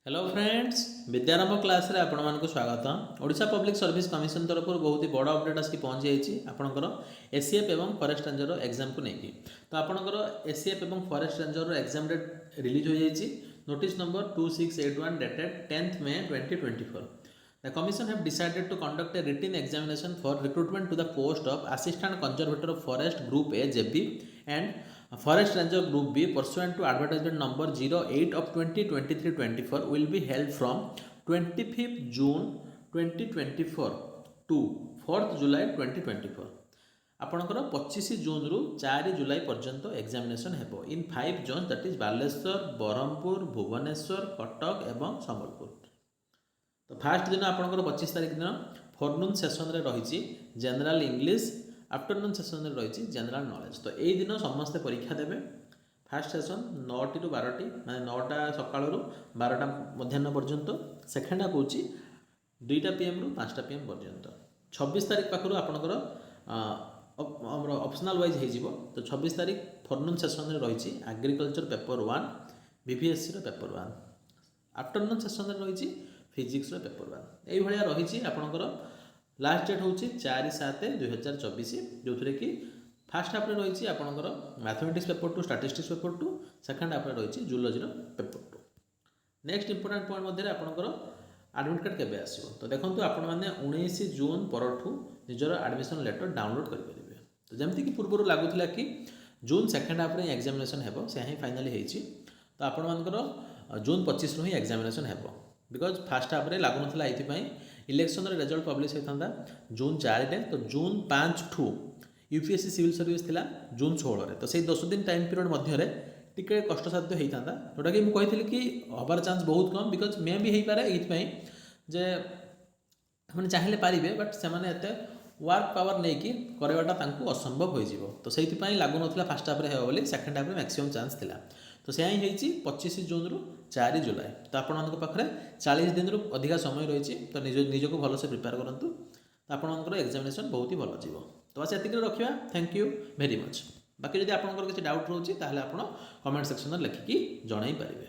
Hello friends विद्यारंभ class रे आपण मानक स्वागत। ओडिशा पब्लिक सर्विस कमिशन तरफ बहुत ही बड़ अपडेट आसिक पहुँची जाइए आपंकर एसीएफ एवं फॉरेस्ट रेंजर एग्जाम को लेकिन। तो आपंकर एसीएफ एवं forest ranger exam date release हो जाइए notice number 2681 dated 10th May 2024। The commission have decided to conduct a written examination for recruitment to the post of Assistant Conservator of Forest Group A JB and Forest Ranger Group B pursuant to advertisement number 08 of 2023-24 will be held from 25th June 2024 to 4th July 2024। आपणकर 25 जून रु 4 जुलाई पर्यंत examination हेबो in 5 zones that is Baleshwar, Berhampur, Bhubaneswar, Cuttack एवं संबलपुर। तो first दिन आपंकर 25 तारीख दिन फॉरनून सेसन रही जनरल इंग्लीश, आफ्टरनून सेसन रही जनरल नॉलेज। तो यही दिन समस्ते परीक्षा देवे। फास्ट सेसन 9 ରୁ 12 माने 9टा सकाळ 12टा मध्याह्न पर्यंत, सेकेंडा कौन 2टा PM ରୁ 5टा PM पर्यंत। 26 तारीख पाखर आपंकर ऑप्शनल वाइज हो। तो 26 तारीख फॉरनून सेसन रही agriculture paper 1, BPSC paper 1, afternoon session रही फिजिक्स पेपर 1। यही भाया रही आपंकर लास्ट डेट हूँ 4/7/2024 जो थे कि फास्ट हाफ्रे रही आपंकर mathematics paper 2, statistics paper 2, second half रही zoology paper 2। Next important point मध्य आपंकर एडमिट कार्ड केबे आसिबो। तो देखो आपण मैंने 19 जून परठू निजर एडमिशन लेटर डाउनलोड करेंगे। तो जमती कि पूर्व लगुला कि जून सेकेंड हाफ्रे एग्जामिनेशन हेबो, से ही फाइनाली होती। तो आपण मानकर जून 25 रु ही एग्जामिनेशन हेबो बिकज फास्ट हाफ्रे लगुन ये इलेक्शन रिजल्ट पब्लिश होता जून 4 रे। तो जून 5 ठू यूपीएससी सिविल सर्विस थिला जून 16 रे। तो से 10 दिन टाइम पीरियड मध्य टिके कष्टसाध्य होता जोटा कि मुझे कही कि हबार चांस बहुत कम बिकज मे भी हो पारे ये जे मैंने चाहिए पारे बट से वर्क पावर नहीं करवाटा असंभव हो। तो से लगुन फास्ट हाफ्रे हो बोली, सेकेंड हाफ्रे मैक्सिमम चांस थिला। तो से ही 25 जून रु 4 जुलाई। तो आपण पाखे 40 दिन रु अधिका समय रही। तो निजक भलसे प्रिपेयर करूँ। तो आपंकर एग्जामिनेशन बहुत ही भल जीव। तो बस ये रखा। Thank you very much. बाकी जब आपंकर किसी डाउट रोचे ताहले आपण कमेंट सेक्शन में लिखिकी जणाई पारे।